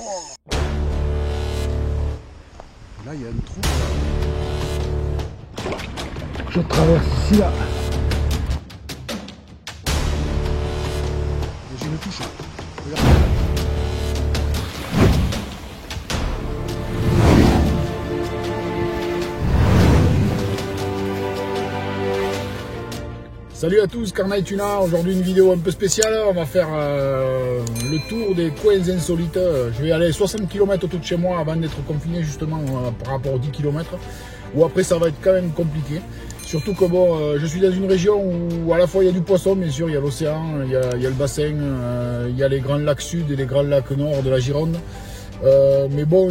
Là, il y a un trou. Je traverse ici, là. Et j'ai une touche. Regarde. Salut à tous, Carnaï Tuna. Aujourd'hui une vidéo un peu spéciale. On va faire le tour des coins insolites. Je vais aller 60 km autour de chez moi avant d'être confiné justement par rapport aux 10 km. Ou après ça va être quand même compliqué. Surtout que bon, je suis dans une région où à la fois il y a du poisson, bien sûr, il y a l'océan, il y a le bassin, il y a les grands lacs sud et les grands lacs nord de la Gironde. Mais bon,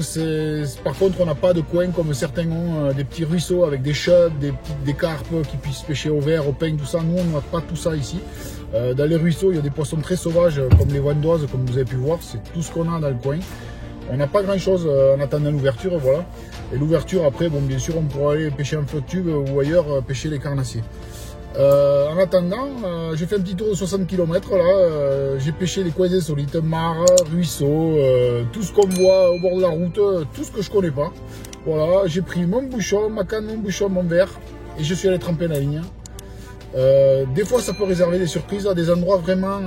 par contre, on n'a pas de coins comme certains ont, des petits ruisseaux avec des chèvres, des carpes qui puissent pêcher au verre, au peigne, tout ça. Nous, on n'a pas tout ça ici. Dans les ruisseaux, il y a des poissons très sauvages comme les vandoises, comme vous avez pu voir. C'est tout ce qu'on a dans le coin. On n'a pas grand chose en attendant l'ouverture, voilà. Et l'ouverture, après, bon, bien sûr, on pourra aller pêcher en flotte tube ou ailleurs, pêcher les carnassiers. En attendant, j'ai fait un petit tour de 60 km là, j'ai pêché des coins insolites, mares, ruisseaux, tout ce qu'on voit au bord de la route, tout ce que je connais pas. Voilà, j'ai pris mon bouchon, ma canne, mon bouchon, mon verre et je suis allé tremper la ligne. Des fois ça peut réserver des surprises à des endroits vraiment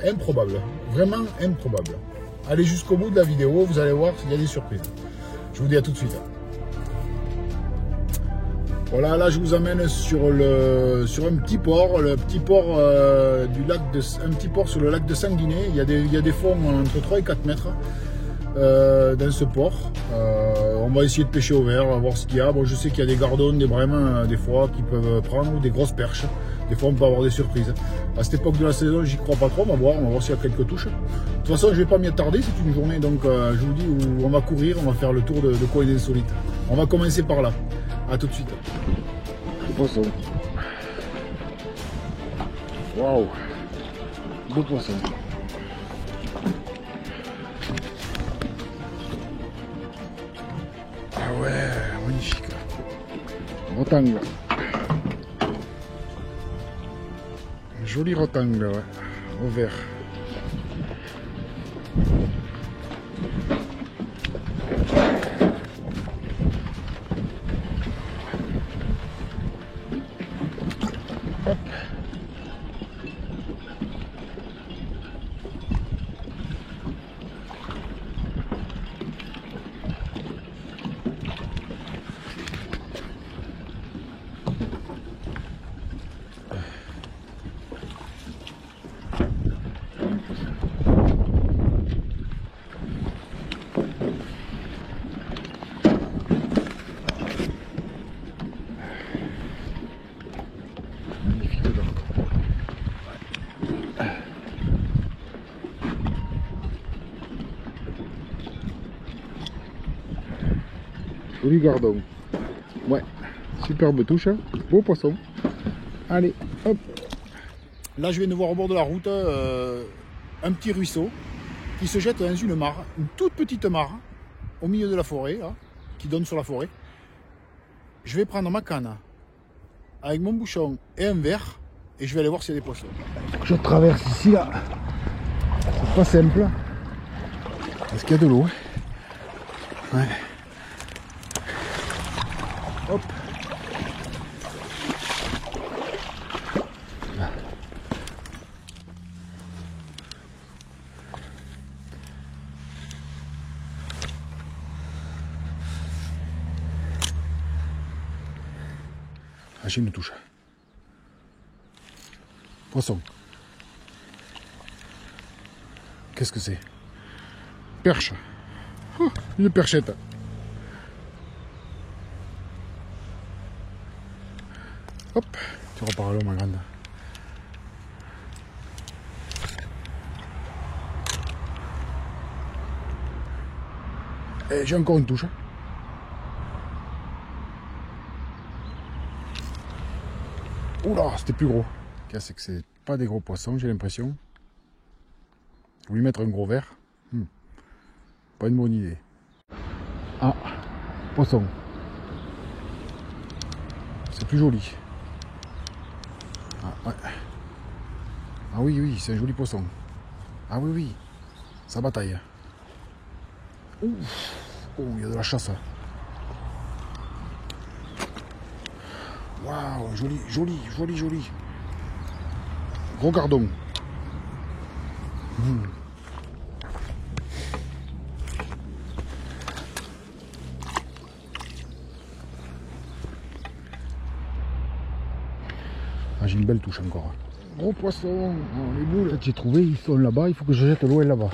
improbables, vraiment improbables. Allez jusqu'au bout de la vidéo, vous allez voir s'il y a des surprises. Je vous dis à tout de suite. Voilà, là je vous amène sur un petit port, le petit port un petit port sur le lac de Sanguinet. Il y a des fonds entre 3 et 4 mètres dans ce port. On va essayer de pêcher au verre, voir ce qu'il y a. Bon, je sais qu'il y a des gardons, des brèmes des fois qui peuvent prendre, ou des grosses perches. Des fois on peut avoir des surprises. À cette époque de la saison, j'y crois pas trop, on va voir s'il y a quelques touches. De toute façon, je vais pas m'y attarder, c'est une journée donc je vous dis où on va courir, on va faire le tour de coins insolites. On va commencer par là. A tout de suite. Poisson. Waouh. Beau poisson. Ah ouais, magnifique. Rotangle. Joli rotangle, ouais. Au vert. Hop. Joli gardon. Ouais, superbe touche, beau poisson. Allez, hop. Là, je viens de voir au bord de la route un petit ruisseau qui se jette dans une mare, une toute petite mare, au milieu de la forêt, là, qui donne sur la forêt. Je vais prendre ma canne avec mon bouchon et un verre et je vais aller voir s'il y a des poissons. Je traverse ici, là. C'est pas simple. Est-ce qu'il y a de l'eau? Ouais. Hop. Ah, j'ai une touche. Poisson. Qu'est-ce que c'est? Perche. Oh, une perchette. Hop, tu repars là, ma grande. Et j'ai encore une touche. Oula, c'était plus gros. C'est que c'est pas des gros poissons, j'ai l'impression. Ou lui mettre un gros verre. Pas une bonne idée. Ah, poisson. C'est plus joli. Ah, ouais. Ah oui, oui, c'est un joli poisson. Ah oui, oui, ça bataille. Ouf. Oh, il y a de la chasse. Waouh, joli, joli, joli, joli. Gros gardon. Ah, j'ai une belle touche encore. Gros poisson, oh, les boules. J'ai trouvé, ils sont là-bas, il faut que je jette l'eau là-bas.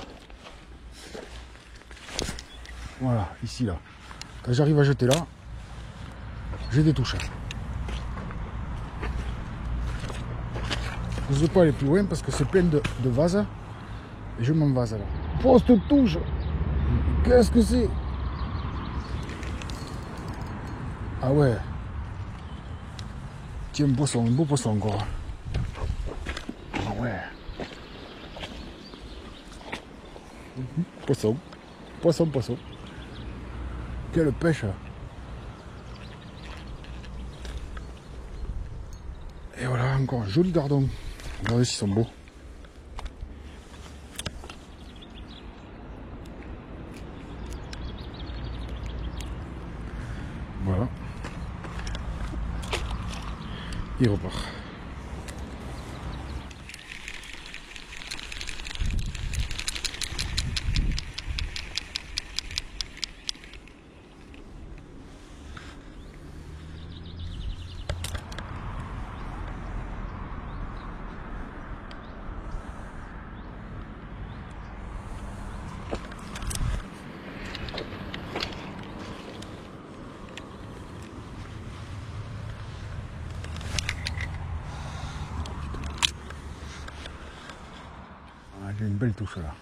Voilà, ici là. Quand j'arrive à jeter là, j'ai des touches. Je ne veux pas aller plus loin parce que c'est plein de vases. Et je m'en vase là. Poste touche. Qu'est-ce que c'est? Ah ouais. Tiens, un beau poisson encore. Ah ouais. Poisson. Poisson, poisson. Quelle pêche. Et voilà, encore un joli gardon. Regardez s'ils sont beaux. Voilà. Il repart. J'ai une belle touche là.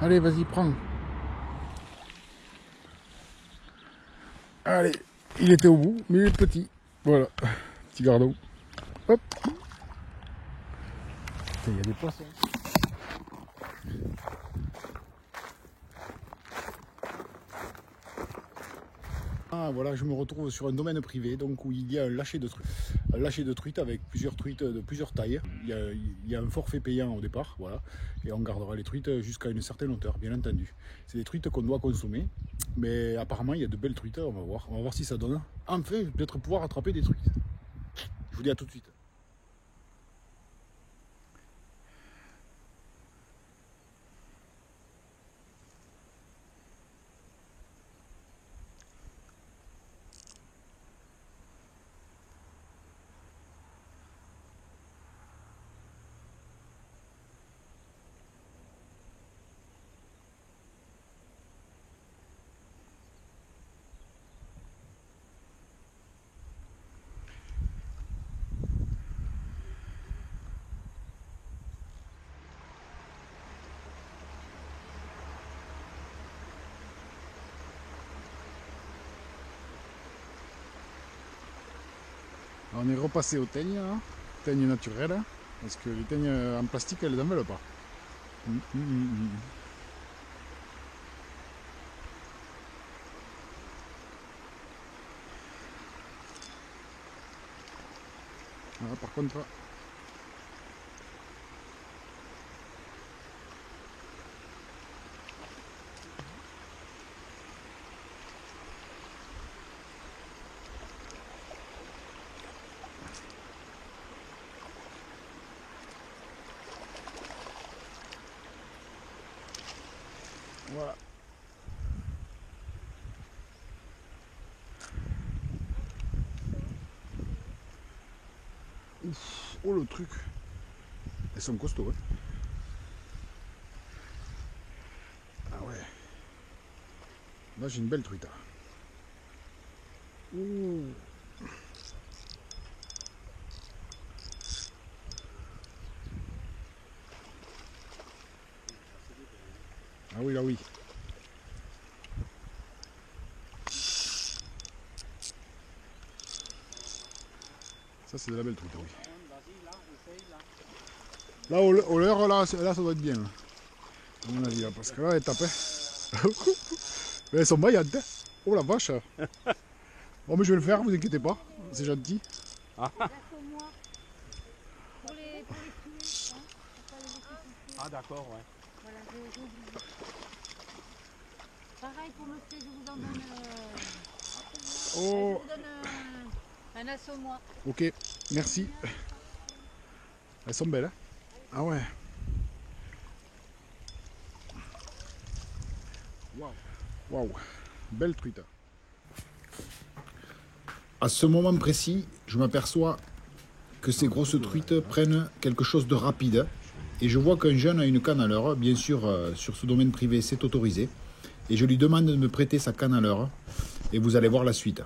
Allez, vas-y, prends. Allez, il était au bout, mais il est petit. Voilà, petit gardon. Hop. Il y a des poissons. Ah, voilà, je me retrouve sur un domaine privé, donc où il y a un lâcher de truites. Un lâcher de truites avec plusieurs truites de plusieurs tailles. Il y a un forfait payant au départ, voilà, et on gardera les truites jusqu'à une certaine hauteur, bien entendu. C'est des truites qu'on doit consommer, mais apparemment il y a de belles truites, on va voir si ça donne. Enfin, peut-être pouvoir attraper des truites. Je vous dis à tout de suite. On est repassé aux teignes, hein, teignes naturelles, parce que les teignes en plastique, elles n'en veulent pas. Voilà, par contre, voilà. Ouf, oh le truc. Elles sont costauds, hein. Ah ouais. Là j'ai une belle truite. Ouh. Ah oui, là oui. Ça c'est de la belle truite, oui. Là, au leurre, là, ça doit être bien. Là. À mon avis, là, parce que là, elle tape. Mais elles sont maillantes. Hein. Oh la vache. Bon, mais je vais le faire, vous inquiétez pas. C'est gentil. Pour les tuer, hein, pour pas les laisser souffrir. Ah d'accord, ouais. Voilà, j'ai oublié. Pareil pour me faire, je vous en donne, je Oh, vous donne un assommoir. ok, merci. Elles sont belles, hein? Ah ouais. Waouh. Waouh. Belle truite. À ce moment précis, je m'aperçois que ces grosses truites prennent quelque chose de rapide. Et je vois qu'un jeune a une canne à leurre. Bien sûr, sur ce domaine privé, c'est autorisé. Et je lui demande de me prêter sa canne à leurre. Et vous allez voir la suite.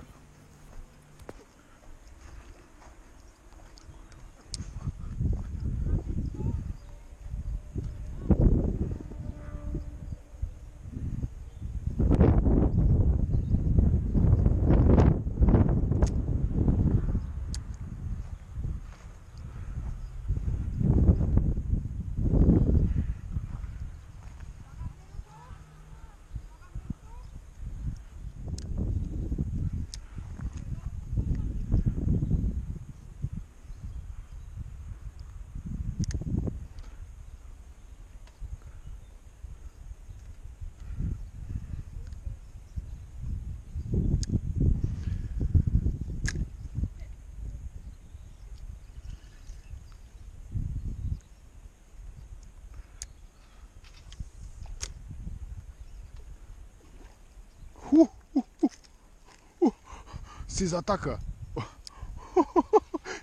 Ces attaques,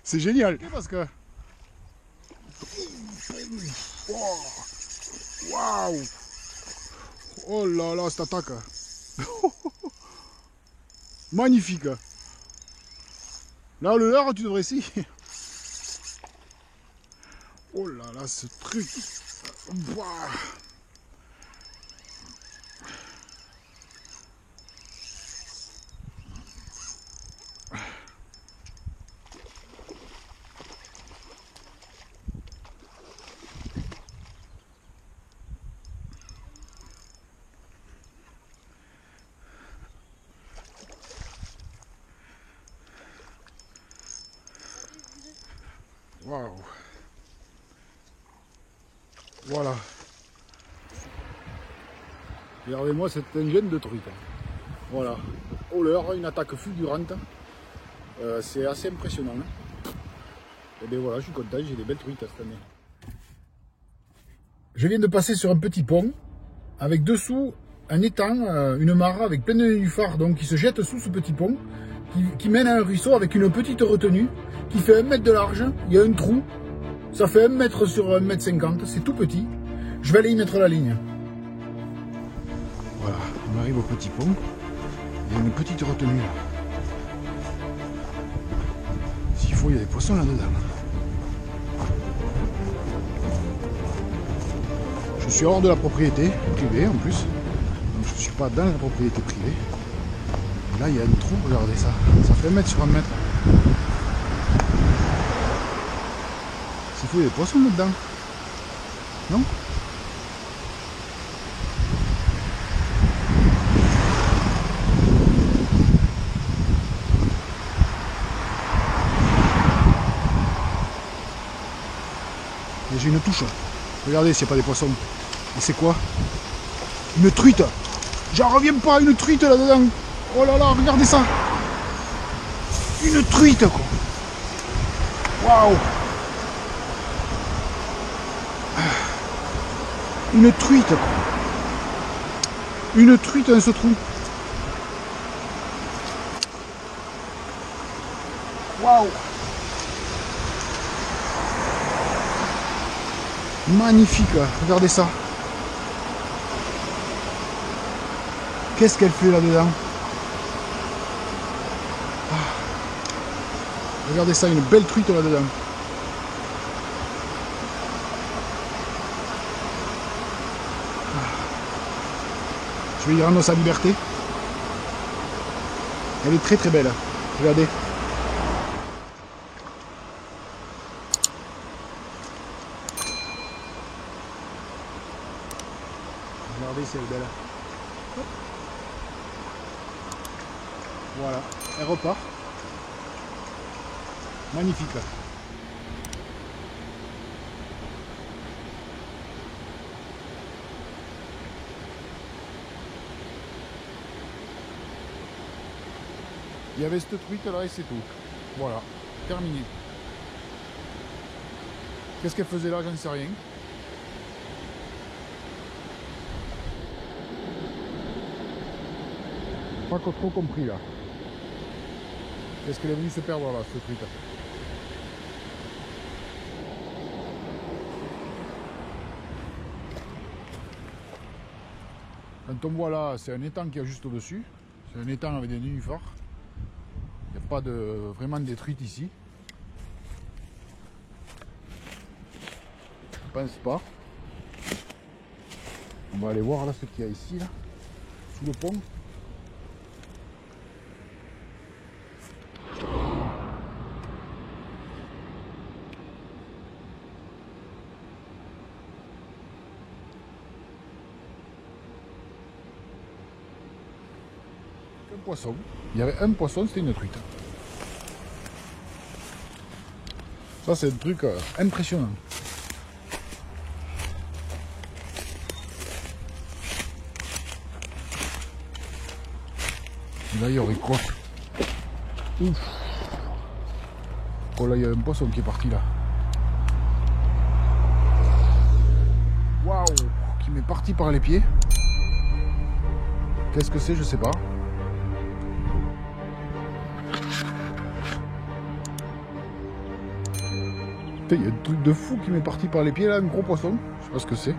c'est génial parce que waouh, oh là là, cette attaque magnifique. Là, le leurre, tu devrais essayer. Oh là là, ce truc. Waouh. Waouh. Voilà. Regardez-moi cette engine de truite. Voilà. Au leurre, une attaque fulgurante. C'est assez impressionnant. Et bien voilà, je suis content, j'ai des belles truites cette année. Je viens de passer sur un petit pont avec dessous un étang, une mare avec plein de nénuphars donc, qui se jette sous ce petit pont, qui mène à un ruisseau avec une petite retenue qui fait 1 mètre de large. Il y a un trou, ça fait 1 mètre sur 1 mètre 50, c'est tout petit. Je vais aller y mettre la ligne. Voilà, on arrive au petit pont. Il y a une petite retenue là. S'il faut, il y a des poissons là-dedans. Je suis hors de la propriété privée en plus. Donc je ne suis pas dans la propriété privée. Et là, il y a un trou, regardez ça. Ça fait 1 mètre sur 1 mètre. S'il faut, il y a des poissons là-dedans. Non ? Et j'ai une touche. Regardez s'il n'y a pas des poissons. Et c'est quoi? Une truite. J'en reviens pas, une truite là-dedans. Oh là là, regardez ça. Une truite quoi. Waouh. Une truite quoi. Une truite dans ce trou. Waouh. Magnifique, regardez ça. Qu'est-ce qu'elle fait là-dedans? Regardez ça, une belle truite là-dedans. Je vais y rendre sa liberté. Elle est très très belle. Regardez. Regardez si elle est belle. Voilà, elle repart. Magnifique là. Il y avait cette truite là et c'est tout. Voilà, terminé. Qu'est-ce qu'elle faisait là, j'en sais rien. Pas trop compris là. Qu'est-ce qu'elle est venue se perdre là, cette truite? Quand on voit là, c'est un étang qui est juste au-dessus. C'est un étang avec des nénuphars. Il n'y a pas vraiment de truites ici. Je pense pas. On va aller voir là ce qu'il y a ici, là, sous le pont. Un poisson. Il y avait un poisson, c'était une truite. Ça, c'est un truc impressionnant. Là, il y aurait quoi? Ouf. Oh là, il y a un poisson qui est parti là. Waouh, qui m'est parti par les pieds. Qu'est-ce que c'est? Je sais pas. Putain, il y a un truc de fou qui m'est parti par les pieds là, un gros poisson. Je sais pas ce que c'est.